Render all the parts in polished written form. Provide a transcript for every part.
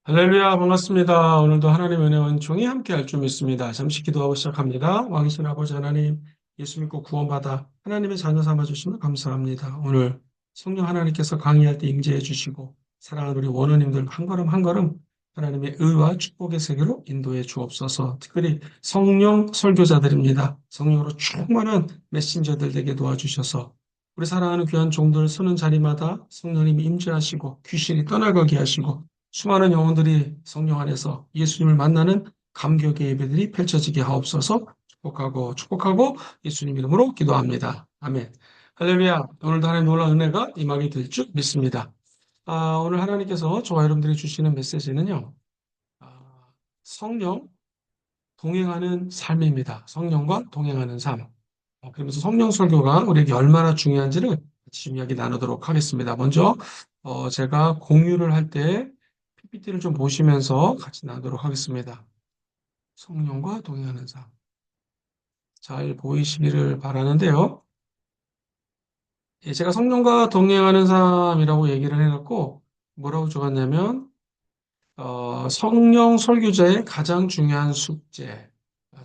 할렐루야, 반갑습니다. 오늘도 하나님의 은혜와 은총이 함께할 줄 믿습니다. 잠시 기도하고 시작합니다. 왕이신 아버지 하나님, 예수 믿고 구원받아 하나님의 자녀 삼아 주시면 감사합니다. 오늘 성령 하나님께서 강의할 때 임재해 주시고 사랑하는 우리 원우님들 한 걸음 한 걸음 하나님의 의와 축복의 세계로 인도해 주옵소서. 특별히 성령 설교자들입니다. 성령으로 충만한 메신저들 되게 도와주셔서 우리 사랑하는 귀한 종들 서는 자리마다 성령님이 임재하시고 귀신이 떠나가게 하시고 수많은 영혼들이 성령 안에서 예수님을 만나는 감격의 예배들이 펼쳐지게 하옵소서. 축복하고 예수님 이름으로 기도합니다. 아멘. 할렐루야. 오늘도 하나님 놀라운 은혜가 임하게 될 줄 믿습니다. 오늘 하나님께서 저와 여러분들이 주시는 메시지는요. 아, 성령 동행하는 삶입니다. 성령과 동행하는 삶. 그러면서 성령 설교가 우리에게 얼마나 중요한지를 같이 좀 이야기 나누도록 하겠습니다. 먼저 제가 공유를 할 때 PPT를 좀 보시면서 같이 나누도록 하겠습니다. 성령과 동행하는 삶. 잘 보이시기를 바라는데요. 예, 제가 성령과 동행하는 삶이라고 얘기를 해갖고 뭐라고 적었냐면 성령 설교자의 가장 중요한 숙제.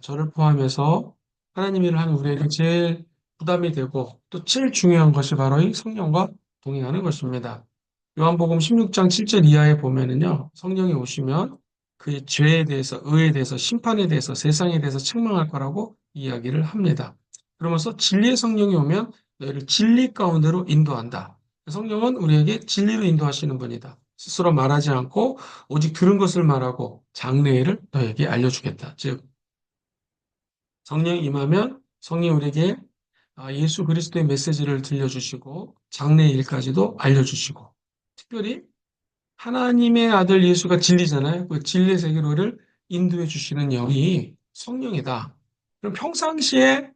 저를 포함해서 하나님 일을 하는 우리에게 제일 부담이 되고 또 제일 중요한 것이 바로 이 성령과 동행하는 것입니다. 요한복음 16장 7절 이하에 보면은요, 성령이 오시면 그의 죄에 대해서, 의에 대해서, 심판에 대해서, 세상에 대해서 책망할 거라고 이야기를 합니다. 그러면서 진리의 성령이 오면 너희를 진리 가운데로 인도한다. 성령은 우리에게 진리로 인도하시는 분이다. 스스로 말하지 않고 오직 들은 것을 말하고 장래일을 너에게 알려주겠다. 즉, 성령이 임하면 성령이 우리에게 예수 그리스도의 메시지를 들려주시고 장래일까지도 알려주시고 특별히 하나님의 아들 예수가 진리잖아요. 그 진리의 세계로를 인도해 주시는 영이 성령이다. 그럼 평상시에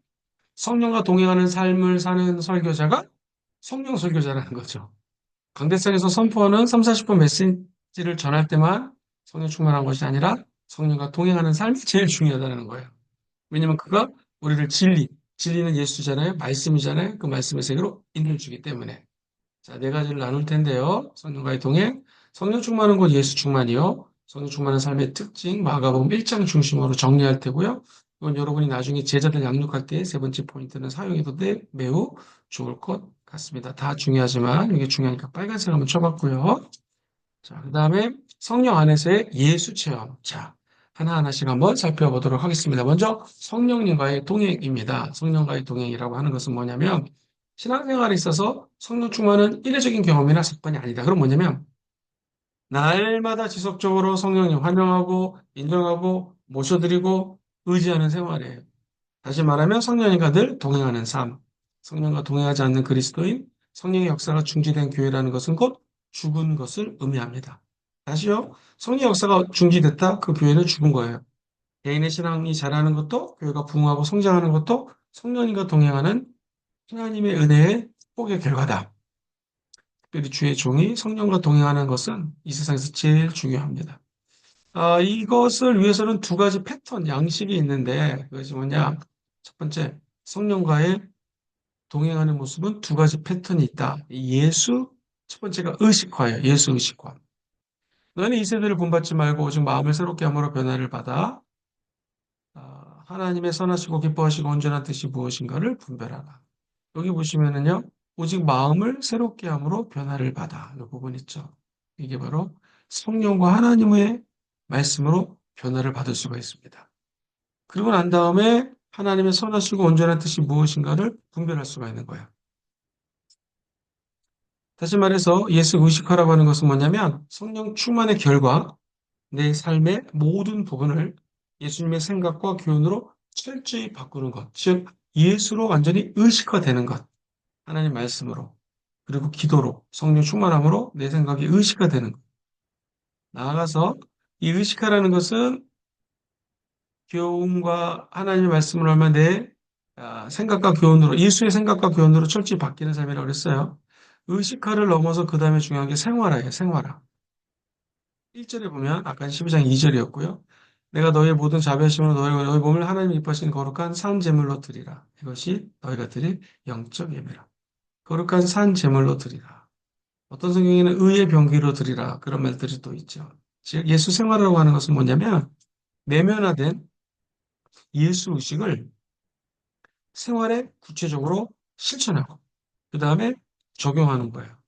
성령과 동행하는 삶을 사는 설교자가 성령 설교자라는 거죠. 강대상에서 선포하는 3, 40분 메시지를 전할 때만 성령 충만한 것이 아니라 성령과 동행하는 삶이 제일 중요하다는 거예요. 왜냐하면 그가 우리를 진리는 예수잖아요. 말씀이잖아요. 그 말씀의 세계로 인도해 주기 때문에. 자, 네 가지를 나눌 텐데요. 성령과의 동행, 성령 충만한 것 예수 충만이요. 성령 충만한 삶의 특징, 마가복음 1장 중심으로 정리할 테고요. 이건 여러분이 나중에 제자들 양육할 때 세 번째 포인트는 사용해도 매우 좋을 것 같습니다. 다 중요하지만 이게 중요하니까 빨간색 한번 쳐봤고요. 자, 그 다음에 성령 안에서의 예수 체험. 자, 하나하나씩 한번 살펴보도록 하겠습니다. 먼저 성령님과의 동행입니다. 성령과의 동행이라고 하는 것은 뭐냐면 신앙생활에 있어서 성령 충만은 일회적인 경험이나 사건이 아니다. 그럼 뭐냐면 날마다 지속적으로 성령님 환영하고 인정하고 모셔드리고 의지하는 생활이에요. 다시 말하면 성령님과 늘 동행하는 삶. 성령과 동행하지 않는 그리스도인, 성령의 역사가 중지된 교회라는 것은 곧 죽은 것을 의미합니다. 다시요. 성령의 역사가 중지됐다? 그 교회는 죽은 거예요. 개인의 신앙이 자라는 것도 교회가 부흥하고 성장하는 것도 성령님과 동행하는 하나님의 은혜의 축복의 결과다. 특별히 주의 종이 성령과 동행하는 것은 이 세상에서 제일 중요합니다. 이것을 위해서는 두 가지 패턴, 양식이 있는데 그것이 뭐냐? 첫 번째, 성령과의 동행하는 모습은 두 가지 패턴이 있다. 첫 번째가 의식화예요. 예수 의식화. 너는 이 세대를 본받지 말고 오직 마음을 새롭게 함으로 변화를 받아 하나님의 선하시고 기뻐하시고 온전한 뜻이 무엇인가를 분별하라. 여기 보시면은요, 오직 마음을 새롭게 함으로 변화를 받아. 이 부분 있죠. 이게 바로 성령과 하나님의 말씀으로 변화를 받을 수가 있습니다. 그리고 난 다음에 하나님의 선하시고 온전한 뜻이 무엇인가를 분별할 수가 있는 거예요. 다시 말해서 예수 의식화라고 하는 것은 뭐냐면 성령 충만의 결과 내 삶의 모든 부분을 예수님의 생각과 교훈으로 철저히 바꾸는 것. 즉, 예수로 완전히 의식화되는 것. 하나님 말씀으로. 그리고 기도로, 성령 충만함으로 내 생각이 의식화되는 것. 나아가서 이 의식화라는 것은 교훈과 하나님의 말씀을 하면 내 생각과 교훈으로, 예수의 생각과 교훈으로 철저히 바뀌는 삶이라고 그랬어요. 의식화를 넘어서 그 다음에 중요한 게 생활화예요, 생활화. 1절에 보면 아까 12장 2절이었고요. 내가 너의 모든 자비하심으로 너의 몸을 하나님 이뻐하시는 거룩한 산 제물로 드리라. 이것이 너희가 드릴 영적 예배라. 거룩한 산 제물로 드리라. 어떤 성경에는 의의 병기로 드리라. 그런 말들이 또 있죠. 즉, 예수 생활이라고 하는 것은 뭐냐면, 내면화된 예수 의식을 생활에 구체적으로 실천하고, 그 다음에 적용하는 거예요.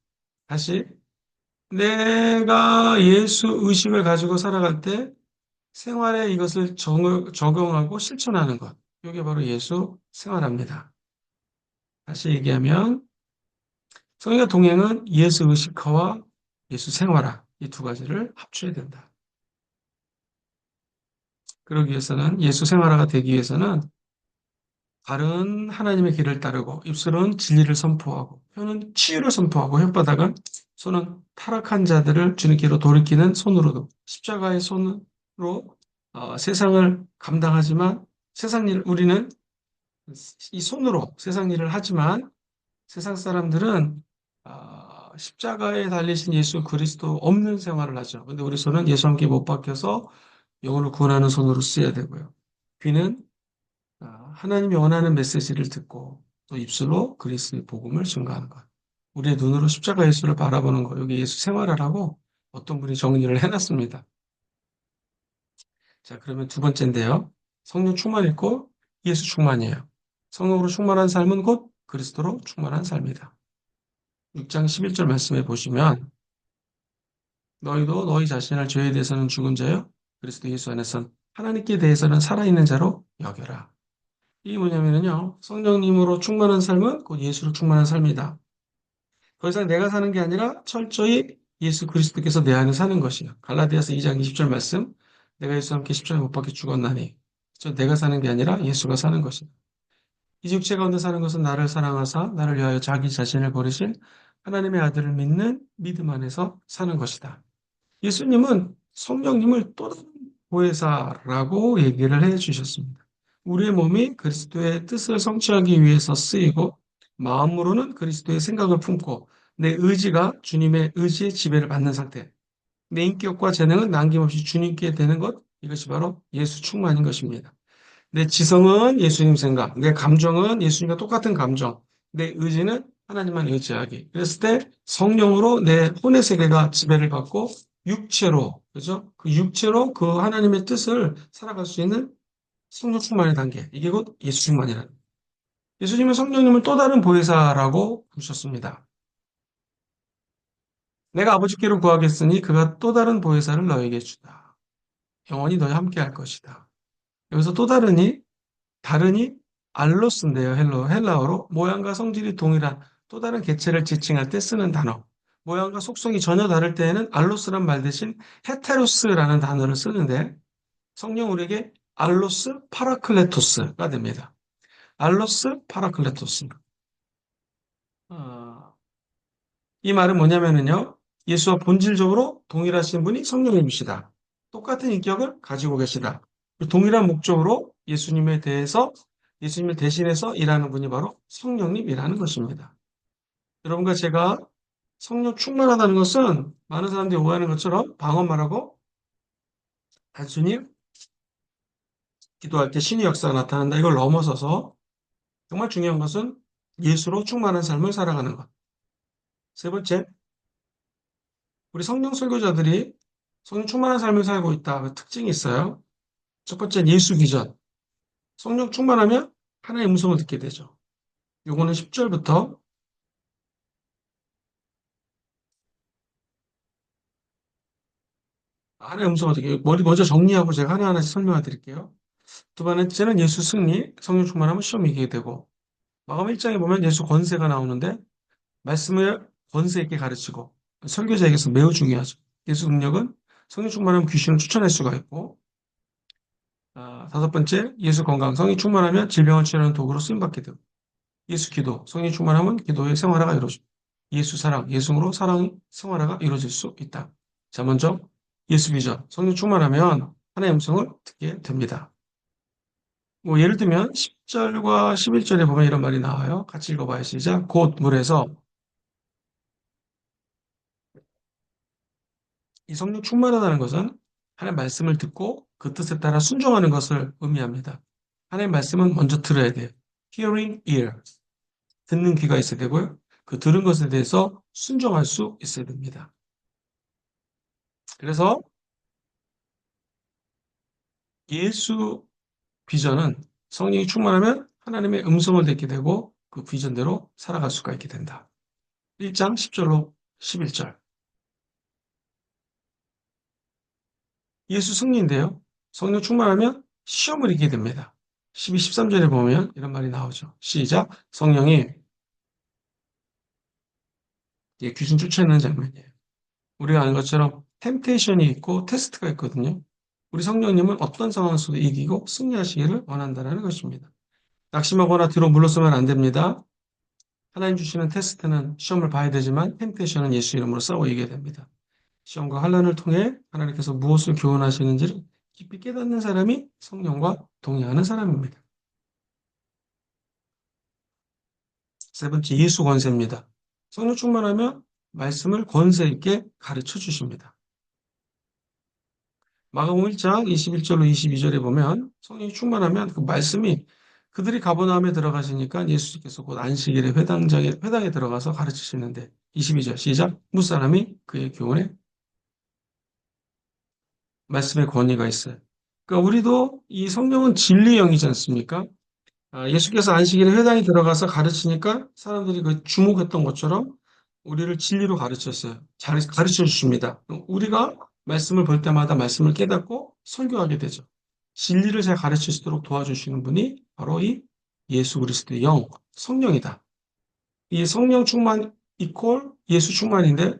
다시, 내가 예수 의식을 가지고 살아갈 때 생활에 이것을 적용하고 실천하는 것. 이게 바로 예수 생활합니다. 다시 얘기하면, 성경의 동행은 예수 의식화와 예수 생활화, 이 두 가지를 합쳐야 된다. 그러기 위해서는, 예수 생활화가 되기 위해서는 발은 하나님의 길을 따르고 입술은 진리를 선포하고 혀는 치유를 선포하고 혓바닥은 손은 타락한 자들을 주님께로 돌이키는 손으로도 십자가의 손으로 세상을 감당하지만 세상 일 우리는 이 손으로 세상 일을 하지만 세상 사람들은 십자가에 달리신 예수 그리스도 없는 생활을 하죠. 근데 우리 손은 예수 함께 못 박혀서 영혼을 구원하는 손으로 쓰여야 되고요. 귀는 하나님이 원하는 메시지를 듣고 또 입술로 그리스도의 복음을 증거하는 것. 우리의 눈으로 십자가 예수를 바라보는 것. 여기 예수 생활하라고 어떤 분이 정리를 해놨습니다. 자, 그러면 두 번째인데요. 성령 충만 있고 예수 충만이에요. 성령으로 충만한 삶은 곧 그리스도로 충만한 삶이다. 6장 11절 말씀해 보시면 너희도 너희 자신을 죄에 대해서는 죽은 자요 그리스도 예수 안에선 하나님께 대해서는 살아있는 자로 여겨라. 이게 뭐냐면요. 성령님으로 충만한 삶은 곧 예수로 충만한 삶이다. 더 이상 내가 사는 게 아니라 철저히 예수 그리스도께서 내 안에 사는 것이요. 갈라디아서 2장 20절 말씀. 내가 예수와 함께 십자가에 못 박혀 죽었나니. 저 내가 사는 게 아니라 예수가 사는 것이다. 이 육체 가운데 사는 것은 나를 사랑하사 나를 위하여 자기 자신을 버리신 하나님의 아들을 믿는 믿음 안에서 사는 것이다. 예수님은 성령님을 또 다른 보혜사라고 얘기를 해 주셨습니다. 우리의 몸이 그리스도의 뜻을 성취하기 위해서 쓰이고 마음으로는 그리스도의 생각을 품고 내 의지가 주님의 의지의 지배를 받는 상태. 내 인격과 재능은 남김없이 주님께 되는 것. 이것이 바로 예수 충만인 것입니다. 내 지성은 예수님 생각, 내 감정은 예수님과 똑같은 감정, 내 의지는 하나님만 의지하기. 그랬을 때 성령으로 내 혼의 세계가 지배를 받고 육체로, 그죠? 그 육체로 그 하나님의 뜻을 살아갈 수 있는 성령 충만의 단계. 이게 곧 예수 충만이라는. 예수님은 성령님을 또 다른 보혜사라고 부르셨습니다. 내가 아버지께로 구하겠으니 그가 또 다른 보혜사를 너에게 주다. 영원히 너희 함께 할 것이다. 여기서 또 다르니 알로스인데요. 헬라어로 모양과 성질이 동일한 또 다른 개체를 지칭할 때 쓰는 단어. 모양과 속성이 전혀 다를 때에는 알로스란 말 대신 헤테로스라는 단어를 쓰는데 성령 우리에게 알로스 파라클레토스가 됩니다. 알로스 파라클레토스. 어, 이 말은 뭐냐면요. 예수와 본질적으로 동일하신 분이 성령님이시다. 똑같은 인격을 가지고 계시다. 동일한 목적으로 예수님을 대신해서 일하는 분이 바로 성령님이라는 것입니다. 여러분과 제가 성령 충만하다는 것은 많은 사람들이 오해하는 것처럼 방언 말하고 단순히 기도할 때 신의 역사가 나타난다. 이걸 넘어서서 정말 중요한 것은 예수로 충만한 삶을 살아가는 것. 세 번째, 우리 성령 설교자들이 성령 충만한 삶을 살고 있다. 그 특징이 있어요. 첫 번째는 예수 비전. 성령 충만하면 하나님의 음성을 듣게 되죠. 요거는 10절부터 하나의 음성을 듣게 머리 먼저 정리하고 제가 하나하나씩 설명해 드릴게요. 두 번째는 예수 승리, 성령 충만하면 시험 이기게 되고 마감 1장에 보면 예수 권세가 나오는데 말씀을 권세 있게 가르치고 설교자에게서 매우 중요하죠. 예수 능력은 성령 충만하면 귀신을 쫓아낼 수가 있고 다섯 번째 예수 건강, 성령 충만하면 질병을 치료하는 도구로 쓰임받게 되고 예수 기도, 성령 충만하면 기도의 생활화가 이루어지고 예수 사랑, 예수로 사랑 생활화가 이루어질 수 있다. 자, 먼저 예수 비전, 성령 충만하면 하나님의 음성을 듣게 됩니다. 뭐 예를 들면 10절과 11절에 보면 이런 말이 나와요. 같이 읽어봐요. 시작. 곧 물에서 이 성령 충만하다는 것은 하나님의 말씀을 듣고 그 뜻에 따라 순종하는 것을 의미합니다. 하나님의 말씀은 먼저 들어야 돼요. Hearing ear. 듣는 귀가 있어야 되고요. 그 들은 것에 대해서 순종할 수 있어야 됩니다. 그래서 예수 비전은 성령이 충만하면 하나님의 음성을 듣게 되고 그 비전대로 살아갈 수가 있게 된다. 1장 10절로 11절. 예수 승리인데요. 성령 충만하면 시험을 이기게 됩니다. 12, 13절에 보면 이런 말이 나오죠. 시작. 성령이 귀신 쫓아내는 장면이에요. 우리가 아는 것처럼 템테이션이 있고 테스트가 있거든요. 우리 성령님은 어떤 상황에서도 이기고 승리하시기를 원한다는 것입니다. 낙심하거나 뒤로 물러서면 안 됩니다. 하나님 주시는 테스트는 시험을 봐야 되지만 템테이션은 예수 이름으로 싸워 이기게 됩니다. 시험과 환난을 통해 하나님께서 무엇을 교훈하시는지를 깊이 깨닫는 사람이 성령과 동의하는 사람입니다. 세 번째, 예수 권세입니다. 성령 충만하면 말씀을 권세 있게 가르쳐 주십니다. 마가복음 1장 21절로 22절에 보면 성령이 충만하면 그 말씀이 그들이 가버나움에 들어가시니까 예수께서 곧 안식일에 회당에 들어가서 가르치시는데 22절 시작. 무사람이 그의 교훈에 말씀의 권위가 있어요. 그러니까 우리도 이 성령은 진리의 영이지 않습니까? 예수께서 안식일에 회당에 들어가서 가르치니까 사람들이 그 주목했던 것처럼 우리를 진리로 가르쳤어요. 잘 가르쳐 주십니다. 우리가 말씀을 볼 때마다 말씀을 깨닫고 설교하게 되죠. 진리를 잘 가르칠 수 있도록 도와주시는 분이 바로 이 예수 그리스도의 영, 성령이다. 이 성령 충만 이퀄 예수 충만인데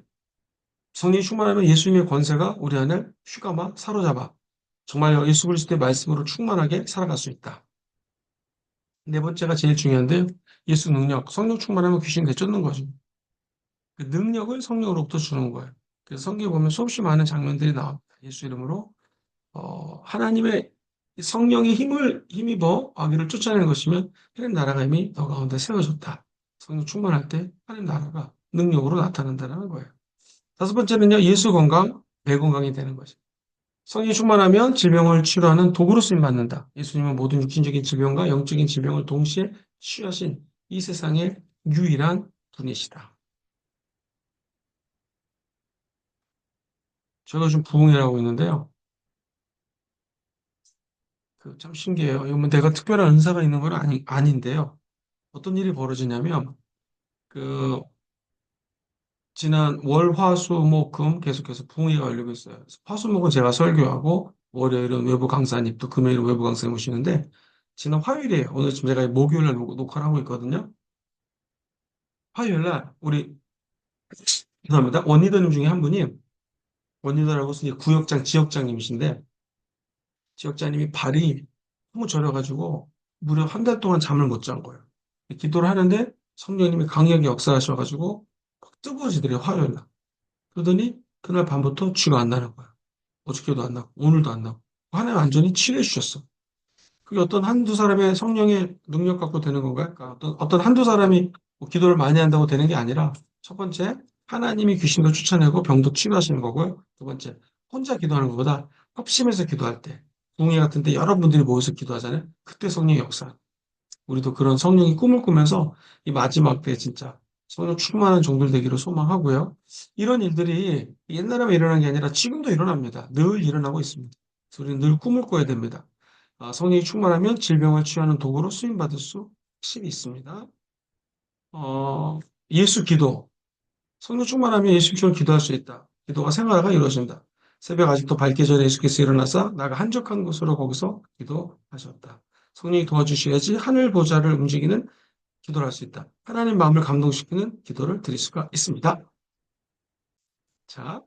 성령이 충만하면 예수님의 권세가 우리 안을 휘감아 사로잡아 정말 예수 그리스도의 말씀으로 충만하게 살아갈 수 있다. 네 번째가 제일 중요한데요. 예수 능력. 성령 충만하면 귀신 내쫓는 거죠. 그 능력을 성령으로부터 주는 거예요. 그래서 성경에 보면 수없이 많은 장면들이 나옵니다. 예수 이름으로 하나님의 성령의 힘을 힘입어 아기를 쫓아내는 것이면 하나님 나라가 이미 너 가운데 세워졌다. 성령 충만할 때 하나님 나라가 능력으로 나타난다는 거예요. 다섯 번째는요. 예수 건강, 내 건강이 되는 거죠. 성령이 충만하면 질병을 치료하는 도구로 쓰임받는다. 예수님은 모든 육신적인 질병과 영적인 질병을 동시에 치유하신 이 세상의 유일한 분이시다. 제가 좀 부흥이라고 있는데요. 참 신기해요. 이건 뭐 내가 특별한 은사가 있는 건 아닌데요. 어떤 일이 벌어지냐면, 그, 지난 월, 화, 수, 목, 금 계속해서 부흥회가 열리고 있어요. 그래서 화, 수, 목은 제가 설교하고, 월요일은 외부 강사님, 또 금요일은 외부 강사님 오시는데, 지난 화요일이에요. 오늘 지금 제가 목요일 날 녹화를 하고 있거든요. 화요일 날, 죄송합니다. 원리더님 중에 한 분이, 원리더라고 해서 이제 구역장, 지역장님이신데, 지역장님이 발이 너무 저려가지고, 무려 한 달 동안 잠을 못 잔 거예요. 기도를 하는데, 성령님이 강력히 역사하셔가지고, 막 뜨거워지더래요, 화요일 날. 그러더니, 그날 밤부터 쥐가 안 나는 거예요. 어저께도 안 나고, 오늘도 안 나고. 하나님 완전히 치료해 주셨어. 그게 어떤 한두 사람의 성령의 능력 갖고 되는 건가요? 그러니까 어떤 한두 사람이 뭐 기도를 많이 한다고 되는 게 아니라, 첫 번째, 하나님이 귀신도 쫓아내고 병도 치유하시는 거고요. 두 번째, 혼자 기도하는 것보다 합심해서 기도할 때, 공회 같은 데 여러분들이 모여서 기도하잖아요. 그때 성령의 역사. 우리도 그런 성령이 꿈을 꾸면서 이 마지막 때 진짜 성령 충만한 종들 되기를 소망하고요. 이런 일들이 옛날에만 일어난 게 아니라 지금도 일어납니다. 늘 일어나고 있습니다. 그래서 우리는 늘 꿈을 꿔야 됩니다. 성령이 충만하면 질병을 치유하는 도구로 쓰임받을 수 확실히 있습니다. 어, 예수 기도. 성령 충만하면 예수처럼 기도할 수 있다. 기도가 생활화가 이루어진다. 새벽 아직도 밝기 전에 예수께서 일어나서 나가 한적한 곳으로 거기서 기도하셨다. 성령이 도와주셔야지 하늘 보좌를 움직이는 기도를 할 수 있다. 하나님 마음을 감동시키는 기도를 드릴 수가 있습니다. 자,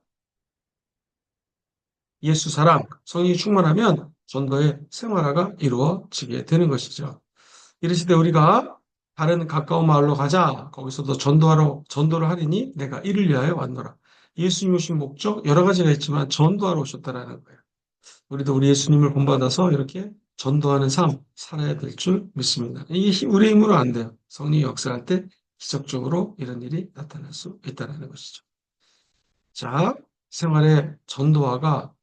예수 사랑, 성령이 충만하면 전도의 생활화가 이루어지게 되는 것이죠. 이르시되 우리가 다른 가까운 마을로 가자. 거기서도 전도를 하리니 내가 이를 위하여 왔노라. 예수님 오신 목적 여러 가지가 있지만 전도하러 오셨다라는 거예요. 우리도 우리 예수님을 본받아서 이렇게 전도하는 삶 살아야 될 줄 믿습니다. 이게 우리의 힘으로 안 돼요. 성령이 역사할 때 기적적으로 이런 일이 나타날 수 있다는 것이죠. 자, 생활에 전도화가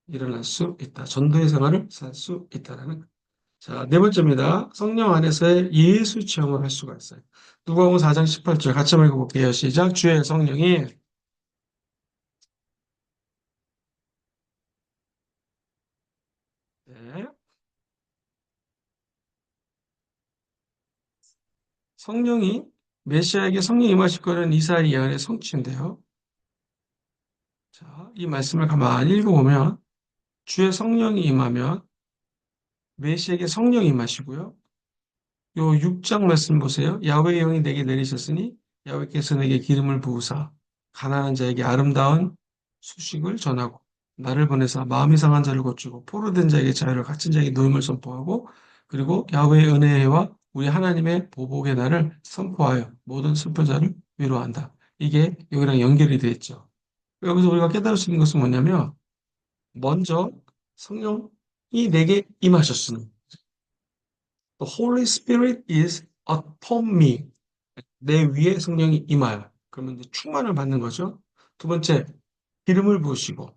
일어날 수 있다. 전도의 생활을 살 수 있다는 것. 자, 네 번째입니다. 성령 안에서의 예수 체험을 할 수가 있어요. 누가복음 4장 18절 같이 한번 읽어볼게요. 시작. 주의 성령이 네, 성령이 메시아에게 성령이 임하실 거는 이사야 예언의 성취인데요. 자, 이 말씀을 가만히 읽어보면 주의 성령이 임하면 메시아에게 성령이 임하시고요. 요 6장 말씀 보세요. 야훼의 영이 내게 내리셨으니 야훼께서 내게 기름을 부으사 가난한 자에게 아름다운 소식을 전하고 나를 보내사 마음이 상한 자를 고치고 포로된 자에게 자유를 갇힌 자에게 노임을 선포하고 그리고 야훼의 은혜와 우리 하나님의 보복의 날을 선포하여 모든 슬픈 자를 위로한다. 이게 여기랑 연결이 되어 있죠. 여기서 우리가 깨달을 수 있는 것은 뭐냐면 먼저 성령이 내게 임하셨으니 The Holy Spirit is upon me. 내 위에 성령이 임하여. 그러면 이제 충만을 받는 거죠. 두 번째, 기름을 부으시고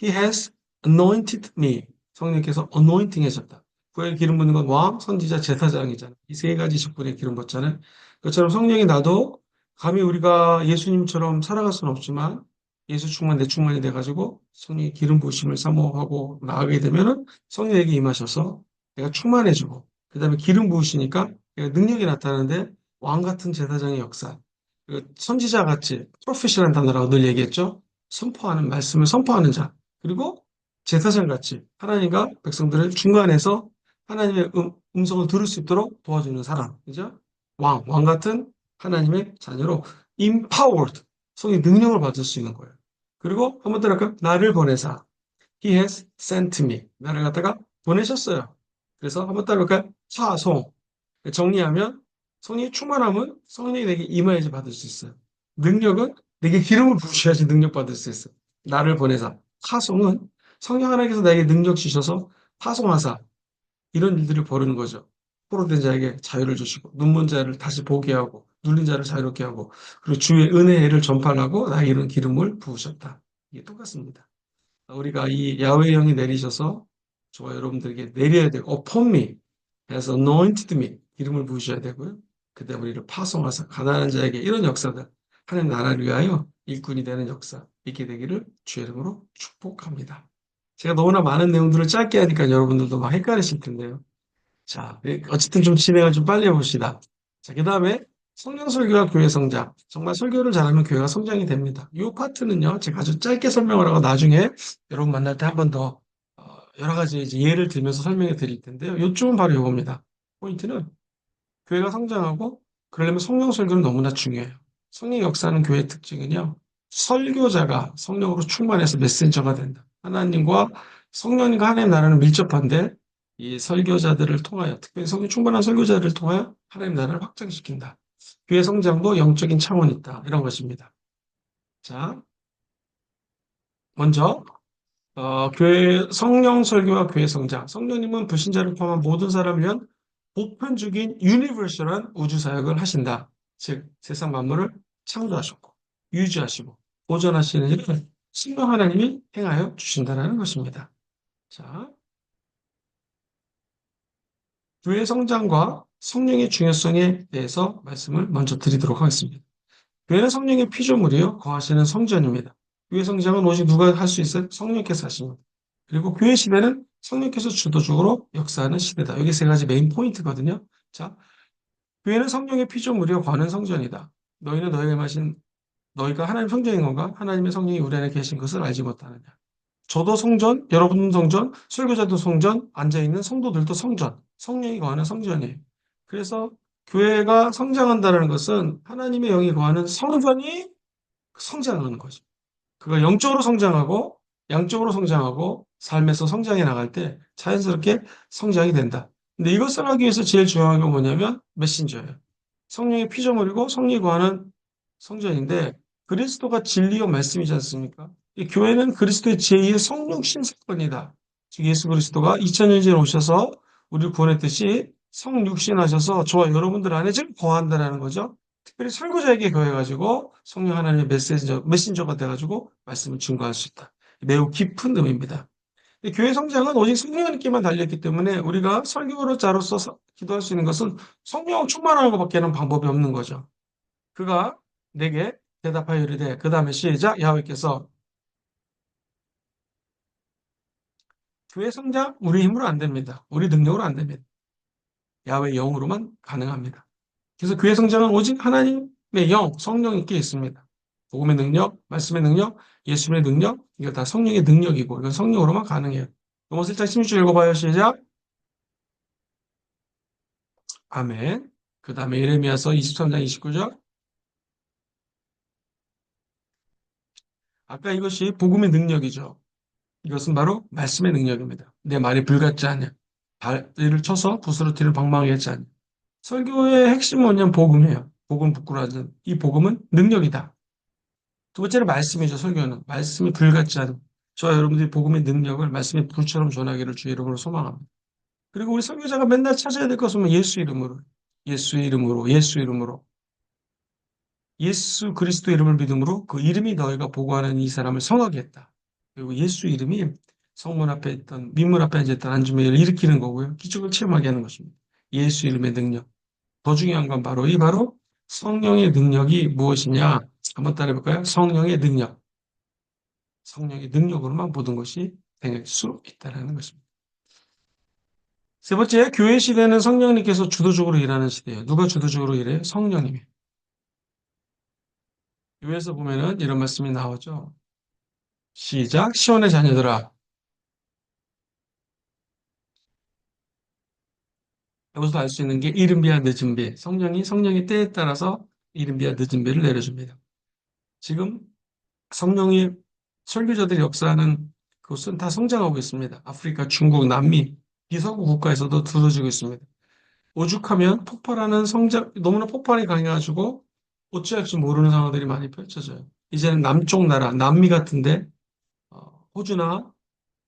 He has anointed me. 성령께서 anointing 하셨다. 그의 기름 붓는 건 왕, 선지자, 제사장이잖아요. 이 세 가지 직분에 기름 붓잖아요. 그것처럼 성령이 나도 감히 우리가 예수님처럼 살아갈 수는 없지만 예수 충만, 내 충만이 돼가지고 성령의 기름 부으심을 사모하고 나가게 되면은 성령에게 임하셔서 내가 충만해지고 그 다음에 기름 부으시니까 내가 능력이 나타나는데 왕 같은 제사장의 역사, 그 선지자 같이 프로페셔널한 단어라고 늘 얘기했죠. 선포하는 말씀을 선포하는 자. 그리고 제사장 같이 하나님과 백성들을 중간에서 하나님의 음성을 들을 수 있도록 도와주는 사람. 그죠? 왕 같은 하나님의 자녀로 empowered, 성의 능력을 받을 수 있는 거예요. 그리고 한번 따라할까요? 나를 보내사. He has sent me. 나를 갖다가 보내셨어요. 그래서 한번 따라할까요? 차송. 정리하면 성령이 충만함은 성령이 내게 임하여야지 받을 수 있어요. 능력은 내게 기름을 부으셔야지 능력 받을 수 있어요. 나를 보내사. 파송은 성령 하나님께서 나에게 능력 주셔서 파송하사 이런 일들을 벌이는 거죠. 포로된 자에게 자유를 주시고 눈먼 자를 다시 보게 하고 눌린 자를 자유롭게 하고 그리고 주의 은혜를 전파하고 나에게 이런 기름을 부으셨다. 이게 똑같습니다. 우리가 이 야훼의 영이 내리셔서 저와 여러분들에게 내려야 되고 upon me as anointed me 기름을 부으셔야 되고요. 그때 우리를 파송하사 가난한 자에게 이런 역사들 하나님 나라를 위하여 일꾼이 되는 역사 있게 되기를 주의 이름으로 축복합니다. 제가 너무나 많은 내용들을 짧게 하니까 여러분들도 막 헷갈리실 텐데요. 자, 어쨌든 좀 진행을 좀 빨리 해봅시다. 자, 그 다음에 성령 설교와 교회 성장. 정말 설교를 잘하면 교회가 성장이 됩니다. 이 파트는요, 제가 아주 짧게 설명을 하고 나중에 여러분 만날 때 한 번 더 여러 가지 이제 예를 들면서 설명해 드릴 텐데요. 요점은 바로 이겁니다. 포인트는 교회가 성장하고 그러려면 성령 설교는 너무나 중요해요. 성령 역사하는 교회의 특징은요, 설교자가 성령으로 충만해서 메신저가 된다. 하나님과 성령님과 하나님 나라는 밀접한데 이 설교자들을 통하여 특별히 성령 충만한 설교자들을 통하여 하나님 나라를 확장시킨다. 교회 성장도 영적인 차원이 있다. 이런 것입니다. 자, 먼저 교회 성령 설교와 교회 성장. 성령님은 불신자를 포함한 모든 사람을 위한 보편적인 유니버셜한 우주 사역을 하신다. 즉 세상 만물을 창조하셨고 유지하시고 보존하시는 일을 성령 하나님이 행하여 주신다는 것입니다. 자, 교회 성장과 성령의 중요성에 대해서 말씀을 먼저 드리도록 하겠습니다. 교회는 성령의 피조물이요 거하시는 성전입니다. 교회 성장은 오직 누가 할 수 있어요? 성령께서 하십니다. 그리고 교회 시대는 성령께서 주도적으로 역사하는 시대다. 여기 세 가지 메인 포인트거든요. 자, 교회는 성령의 피조물이요 거하는 성전이다. 너희는 너희가 마신 너희가 하나님 성전인 건가? 하나님의 성령이 우리 안에 계신 것을 알지 못하느냐. 저도 성전, 여러분도 성전, 설교자도 성전, 앉아있는 성도들도 성전, 성령이 거하는 성전이에요. 그래서 교회가 성장한다는 것은 하나님의 영이 거하는 성전이 성장하는 거죠. 그가 영적으로 성장하고 양적으로 성장하고 삶에서 성장해 나갈 때 자연스럽게 성장이 된다. 근데 이것을 하기 위해서 제일 중요한 게 뭐냐면 메신저예요. 성령의 피조물이고 성령이 거하는 성전인데 그리스도가 진리요 말씀이지 않습니까? 이 교회는 그리스도의 제2의 성령 신사건이다. 즉 예수 그리스도가 2000년 전에 오셔서 우리를 구원했듯이 성육신하셔서 저와 여러분들 안에 지금 거한다라는 거죠. 특별히 설교자에게 거해가지고 성령 하나님의 메신저가 돼가지고 말씀을 증거할 수 있다. 매우 깊은 의미입니다. 교회 성장은 오직 성령님께만 달려있기 때문에 우리가 설교자로서 기도할 수 있는 것은 성령 충만하는 것밖에는 방법이 없는 거죠. 그가 내게 대답하여 이르되 그 다음에 시작 야훼께서 교회 성장 우리 힘으로 안 됩니다. 우리 능력으로 안 됩니다. 야훼 영으로만 가능합니다. 그래서 교회 성장은 오직 하나님의 영, 성령님께 있습니다. 복음의 능력, 말씀의 능력, 예수님의 능력, 이거 다 성령의 능력이고, 이건 성령으로만 가능해요. 로마서 1장 16절 읽어봐요. 시작. 아멘. 그 다음에 예레미야서 23장 29절. 아까 이것이 복음의 능력이죠. 이것은 바로 말씀의 능력입니다. 내 말이 불같지 않냐. 발을 쳐서 부스러뜨리는 방망이 같지 않냐. 설교의 핵심은 뭐냐면 복음이에요. 복음 부꾸라진 이 복음은 능력이다. 두 번째는 말씀이죠. 설교는 말씀이 불같지 않은 저와 여러분들이 복음의 능력을 말씀의 불처럼 전하기를 주의 이름으로 소망합니다. 그리고 우리 설교자가 맨날 찾아야 될 것은 예수 이름으로, 예수 이름으로, 예수 이름으로, 예수 그리스도 이름을 믿음으로 그 이름이 너희가 보고하는 이 사람을 성하게 했다. 그리고 예수 이름이 성문 앞에 있던 민문 앞에 앉아있던 안주매를 일으키는 거고요. 기적을 체험하게 하는 것입니다. 예수 이름의 능력. 더 중요한 건 바로 성령의 능력이 무엇이냐? 한번 따라해볼까요? 성령의 능력. 성령의 능력으로만 모든 것이 될 수 있다는 것입니다. 세 번째, 교회 시대는 성령님께서 주도적으로 일하는 시대예요. 누가 주도적으로 일해요? 성령님이. 교회에서 보면은 이런 말씀이 나오죠. 시작, 시온의 자녀들아. 여기서 알 수 있는 게 이른 비와 늦은 비. 성령이 때에 따라서 이른 비와 늦은 비를 내려줍니다. 지금 성령이 설교자들이 역사하는 그곳은 다 성장하고 있습니다. 아프리카, 중국, 남미, 비서구 국가에서도 두드러지고 있습니다. 오죽하면 폭발하는 성장, 너무나 폭발이 강해가지고 어찌할지 모르는 상황들이 많이 펼쳐져요. 이제는 남쪽 나라, 남미 같은데, 호주나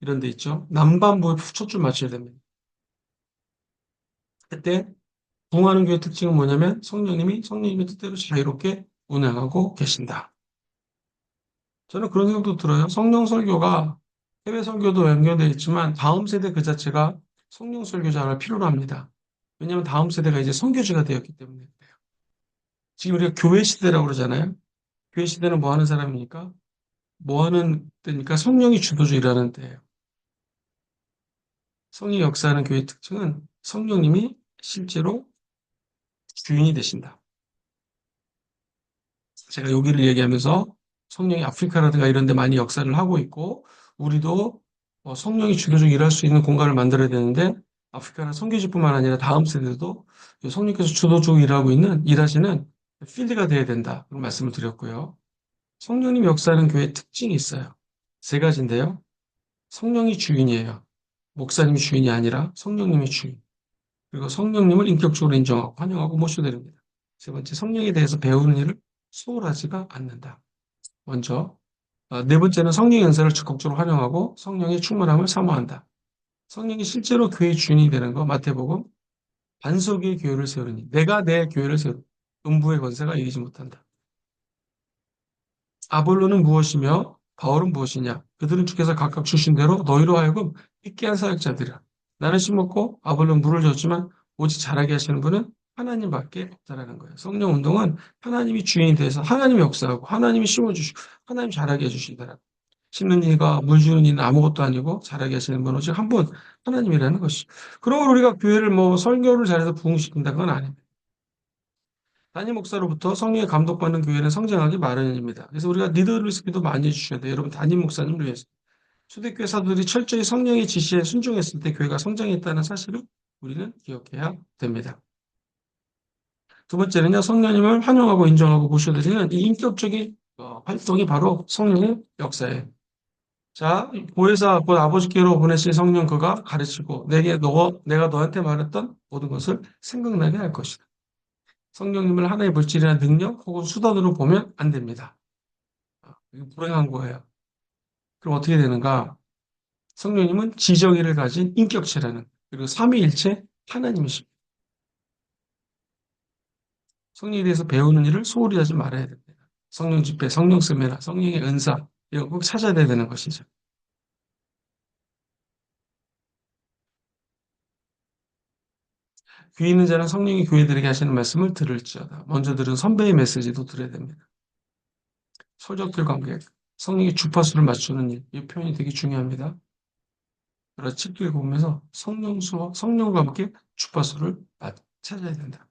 이런 데 있죠. 남반부에 초점 맞춰야 됩니다. 그때 부흥하는 교회 특징은 뭐냐면 성령님의 뜻대로 자유롭게 운행하고 계신다. 저는 그런 생각도 들어요. 성령 설교가 해외 설교도 연결되어 있지만 다음 세대 그 자체가 성령 설교자를 필요로 합니다. 왜냐하면 다음 세대가 이제 선교주가 되었기 때문에 그래요. 지금 우리가 교회 시대라고 그러잖아요. 교회 시대는 뭐 하는 사람입니까? 뭐 하는 때니까 성령이 주도적으로 일하는 때예요. 성령이 역사하는 교회의 특징은 성령님이 실제로 주인이 되신다. 제가 여기를 얘기하면서 성령이 아프리카라든가 이런 데 많이 역사를 하고 있고 우리도 성령이 주도적으로 일할 수 있는 공간을 만들어야 되는데 아프리카는 선교지뿐만 아니라 다음 세대도 성령께서 주도적으로 일하시는 필드가 돼야 된다. 그런 말씀을 드렸고요. 성령님 역사하는 교회의 특징이 있어요. 세 가지인데요. 성령이 주인이에요. 목사님이 주인이 아니라 성령님이 주인. 그리고 성령님을 인격적으로 인정하고 환영하고 모셔야 됩니다. 세 번째, 성령에 대해서 배우는 일을 소홀하지가 않는다. 먼저, 네 번째는 성령의 은사를 적극적으로 활용하고 성령의 충만함을 사모한다. 성령이 실제로 교회의 주인이 되는 거, 마태복음, 반석의 교회를 세우니, 내가 내 교회를 세우니, 음부의 권세가 이기지 못한다. 아볼로는 무엇이며 바울은 무엇이냐? 그들은 주께서 각각 주신 대로 너희로 하여금 있게 한 사역자들이라. 나는 심었고 아볼로는 물을 줬지만 오직 자라게 하시는 분은 하나님밖에 없다라는 거예요. 성령 운동은 하나님이 주인이 돼서 하나님이 역사하고 하나님이 심어주시고 하나님 자라게 해주신다라는 거예요. 심는 이가 물 주는 이는 아무것도 아니고 자라게 하시는 분은 오직 한 분 하나님이라는 것이. 그러므로 우리가 교회를 뭐 설교를 잘해서 부흥시킨다는 건 아닙니다. 담임 목사로부터 성령의 감독받는 교회는 성장하기 마련입니다. 그래서 우리가 리더십도 많이 해주셔야 돼요. 여러분 담임 목사님을 위해서. 초대교회 사도들이 철저히 성령의 지시에 순종했을 때 교회가 성장했다는 사실을 우리는 기억해야 됩니다. 두 번째는요. 성령님을 환영하고 인정하고 모셔드리는 이 인격적인 활동이 바로 성령의 역사예요. 자, 보혜사 곧 아버지께로 보내신 성령 그가 가르치고 내가 너한테 말했던 모든 것을 생각나게 할 것이다. 성령님을 하나의 물질이나 능력 혹은 수단으로 보면 안 됩니다. 이거 불행한 거예요. 그럼 어떻게 되는가? 성령님은 지정의를 가진 인격체라는 그리고 삼위일체 하나님이십니다. 성령에 대해서 배우는 일을 소홀히 하지 말아야 됩니다. 성령 집회, 성령 세미나, 성령의 은사 이런 거 꼭 찾아야 되는 것이죠. 귀 있는 자는 성령이 교회들에게 하시는 말씀을 들을지어다. 먼저 들은 선배의 메시지도 들어야 됩니다. 서적들 관계, 성령의 주파수를 맞추는 일, 이 표현이 되게 중요합니다. 여러 책들 보면서 성령과 함께 주파수를 찾아야 된다.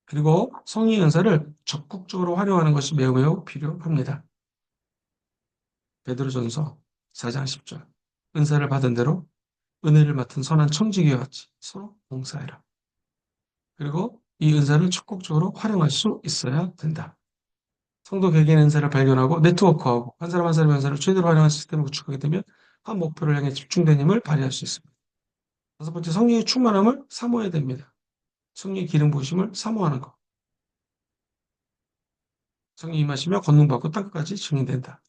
그리고 성령의 은사를 적극적으로 활용하는 것이 매우 매우 필요합니다. 베드로전서 4장 10절. 은사를 받은 대로 은혜를 맡은 선한 청지기와 같이 서로 봉사해라. 그리고 이 은사를 적극적으로 활용할 수 있어야 된다. 성도 개개인의 은사를 발견하고 네트워크하고 한 사람 한 사람의 은사를 최대로 활용한 시스템을 구축하게 되면 한 목표를 향해 집중된 힘을 발휘할 수 있습니다. 다섯 번째, 성령의 충만함을 사모해야 됩니다. 성령의 기름 부으심을 사모하는 것. 성령이 임하시며 권능받고 땅끝까지 증인된다.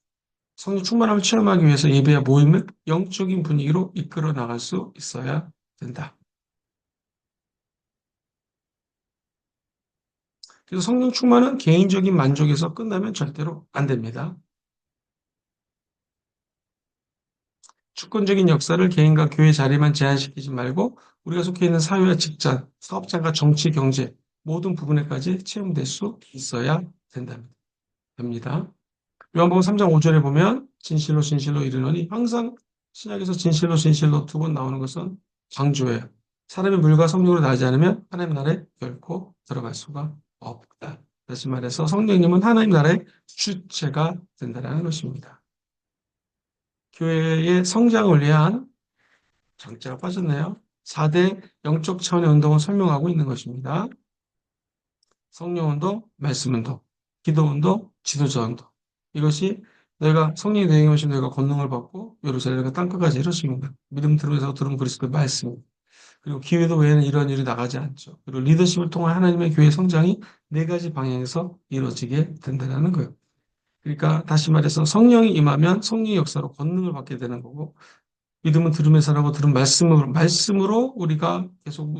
성령 충만함을 체험하기 위해서 예배와 모임을 영적인 분위기로 이끌어 나갈 수 있어야 된다. 그래서 성령 충만은 개인적인 만족에서 끝나면 절대로 안 됩니다. 주권적인 역사를 개인과 교회 자리만 제한시키지 말고 우리가 속해 있는 사회와 직장, 사업장과 정치, 경제 모든 부분에까지 체험될 수 있어야 됩니다. 요한복음 3장 5절에 보면 진실로 진실로 이르노니 항상 신약에서 진실로 진실로 두 번 나오는 것은 강조예요. 사람이 물과 성령으로 나지 않으면 하나님 나라에 결코 들어갈 수가 없다. 다시 말해서 성령님은 하나님 나라의 주체가 된다는 것입니다. 교회의 성장을 위한 장자가 빠졌네요. 4대 영적 차원의 운동을 설명하고 있는 것입니다. 성령 운동, 말씀 운동, 기도 운동, 지도자 운동. 이것이 너희가 성령이 너희에게 오시면 너희가 권능을 받고 예루살렘과 땅끝까지 이루십니다. 믿음 들으면서 들은 그리스도의 말씀. 그리고 기회도 외에는 이런 일이 나가지 않죠. 그리고 리더십을 통한 하나님의 교회 성장이 네 가지 방향에서 이루어지게 된다는 거예요. 그러니까 다시 말해서 성령이 임하면 성령의 역사로 권능을 받게 되는 거고 믿음은 들으면서라고 들은 말씀으로 우리가 계속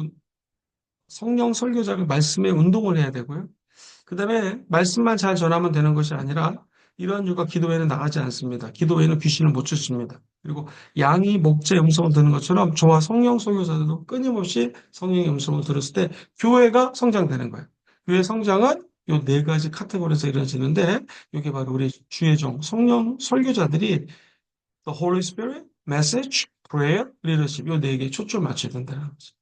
성령 설교자가 말씀에 운동을 해야 되고요. 그 다음에 말씀만 잘 전하면 되는 것이 아니라 이러한 유가 기도회는 나가지 않습니다. 기도회는 귀신을 못 쫓습니다. 그리고 양이 목자의 음성을 듣는 것처럼 저와 성령 설교사들도 끊임없이 성령의 음성을 들었을 때 교회가 성장되는 거예요. 교회 성장은 이 네 가지 카테고리에서 이루어지는데 이게 바로 우리 주의 종 성령 설교자들이 The Holy Spirit, Message, Prayer, Leadership 이 네 개에 초점을 맞춰야 된다는 거죠.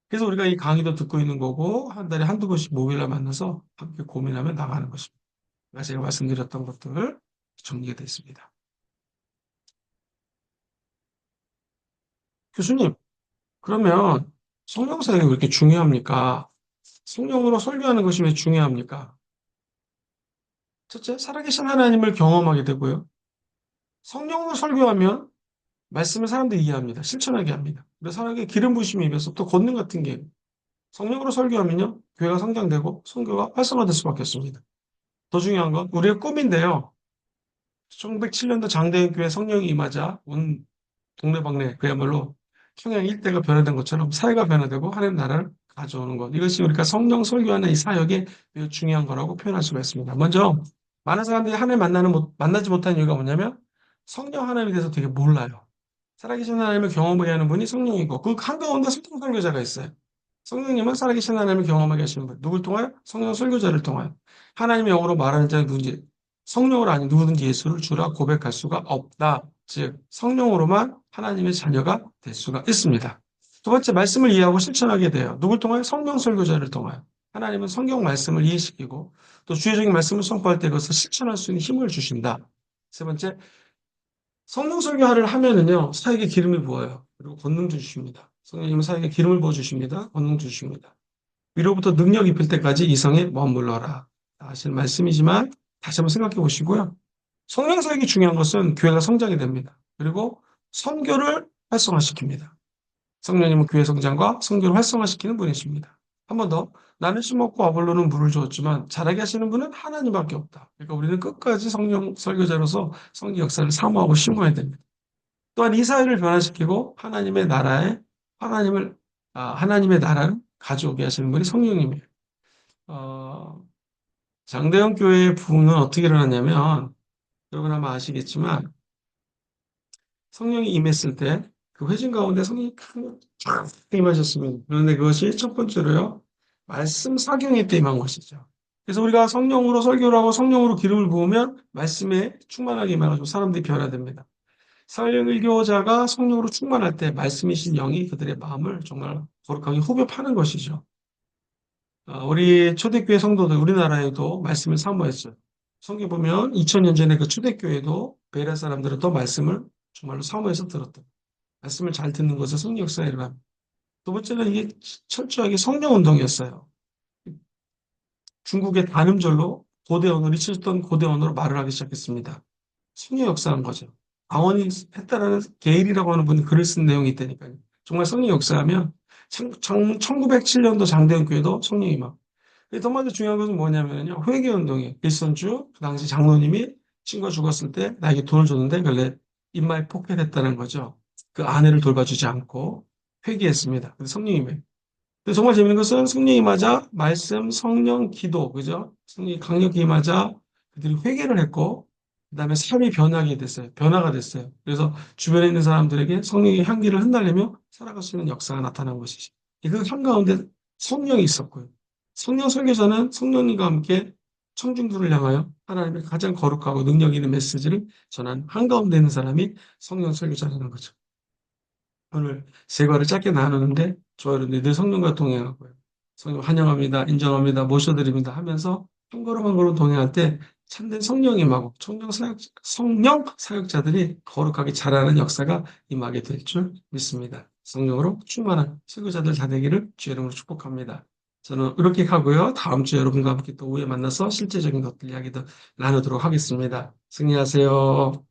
그래서 우리가 이 강의도 듣고 있는 거고 한 달에 한두 번씩 목요일날 만나서 함께 고민하며 나가는 것입니다. 제가 말씀드렸던 것들 정리가 되어 있습니다. 교수님, 그러면 성령 사역이 왜 이렇게 중요합니까? 성령으로 설교하는 것이 왜 중요합니까? 첫째, 살아계신 하나님을 경험하게 되고요. 성령으로 설교하면 말씀을 사람들이 이해합니다. 실천하게 합니다. 그래서 사람에게 기름 부으심이 입혀서 또 권능 같은 게 성령으로 설교하면요. 교회가 성장되고 선교가 활성화될 수밖에 없습니다. 더 중요한 건 우리의 꿈인데요. 1907년도 장대현 교회 성령이 임하자 온 동네방네 그야말로 평양 일대가 변화된 것처럼 사회가 변화되고 하나님 나라를 가져오는 것. 이것이 우리가 성령 설교하는 이 사역에 매우 중요한 거라고 표현할 수가 있습니다. 먼저 많은 사람들이 하나님 만나지 못하는 이유가 뭐냐면 성령 하나님에 대해서 되게 몰라요. 살아계신 하나님을 경험하게 하는 분이 성령이고 그 한가운데 성령 설교자가 있어요. 성령님은 살아계신 하나님을 경험하게 하시는 분. 누굴 통하여? 성령 설교자를 통하여. 하나님의 영으로 말하는 자는 누군지 성령으로 아닌 누구든지 예수를 주라 고백할 수가 없다. 즉 성령으로만 하나님의 자녀가 될 수가 있습니다. 두 번째 말씀을 이해하고 실천하게 돼요. 누굴 통하여? 성령 설교자를 통하여. 하나님은 성경 말씀을 이해시키고 또 주의적인 말씀을 선포할 때 그것을 실천할 수 있는 힘을 주신다. 세 번째 성령 설교를 하면은요, 사역에 기름이 부어요. 그리고 권능 주십니다. 성령님은 사역에 기름을 부어 주십니다. 권능 주십니다. 위로부터 능력 입힐 때까지 이성에 머물러라. 하시는 말씀이지만 다시 한번 생각해 보시고요. 성령 사역이 중요한 것은 교회가 성장이 됩니다. 그리고 선교를 활성화시킵니다. 성령님은 교회 성장과 선교를 활성화시키는 분이십니다. 한 번 더. 나는 심었고 아볼로는 물을 주었지만 자라게 하시는 분은 하나님밖에 없다. 그러니까 우리는 끝까지 성령 설교자로서 성령 역사를 사모하고 심어야 됩니다. 또한 이 사회를 변화시키고 하나님을 하나님의 나라를 가져오게 하시는 분이 성령님이에요. 어, 장대현 교회의 부흥은 어떻게 일어났냐면 여러분 아마 아시겠지만 성령이 임했을 때 그 회중 가운데 성령이 쫙 임하셨습니다. 그런데 그것이 첫 번째로요. 말씀 사경의 때 임한 것이죠. 그래서 우리가 성령으로 설교를 하고 성령으로 기름을 부으면 말씀에 충만하게 임해가지고 사람들이 변화됩니다. 설교자가 성령으로 충만할 때 말씀이신 영이 그들의 마음을 정말 거룩하게 후벼 파는 것이죠. 우리 초대교회 성도들, 우리나라에도 말씀을 사모했어요. 성경 보면 2000년 전에 그 초대교회도 베레아 사람들은 또 말씀을 정말로 사모해서 들었다. 말씀을 잘 듣는 것은 성령 역사에 일어납니다. 두 번째는 이게 철저하게 성령 운동이었어요. 중국의 단음절로 고대 언어를 잊혔던 고대 언어로 말을 하기 시작했습니다. 성령 역사한 거죠. 아원이 했다라는 게일이라고 하는 분이 글을 쓴 내용이 있다니까요. 정말 성령 역사하면 1907년도 장대현 교회도 성령이 막. 더 먼저 중요한 것은 뭐냐면요. 회개운동이에요. 일선주, 그 당시 장로님이 친구가 죽었을 때 나에게 돈을 줬는데 원래 입마에 포켓했다는 거죠. 그 아내를 돌봐주지 않고 회개했습니다. 그래서 성령님이 근데 정말 재밌는 것은 성령이 맞아 말씀, 성령, 기도, 그죠? 성령이 강력히 맞아 그들이 회개를 했고, 그 다음에 삶이 변하게 됐어요. 변화가 됐어요. 그래서 주변에 있는 사람들에게 성령의 향기를 흩날리며 살아갈 수 있는 역사가 나타난 것이죠. 그 한가운데 성령이 있었고요. 성령 설교자는 성령님과 함께 청중들을 향하여 하나님의 가장 거룩하고 능력 있는 메시지를 전한 한가운데 있는 사람이 성령 설교자라는 거죠. 오늘 세 과를 짧게 나누는데 저와 여러분들 늘 성령과 동행하고요. 성령 환영합니다. 인정합니다. 모셔드립니다. 하면서 한 걸음 한 걸음 동행할 때 참된 성령님하고 성령 사역자들이 거룩하게 자라는 역사가 임하게 될 줄 믿습니다. 성령으로 충만한 설교자들 다 되기를 주의 이름으로 축복합니다. 저는 이렇게 하고요. 다음 주에 여러분과 함께 또 후에 만나서 실제적인 것들 이야기도 나누도록 하겠습니다. 승리하세요.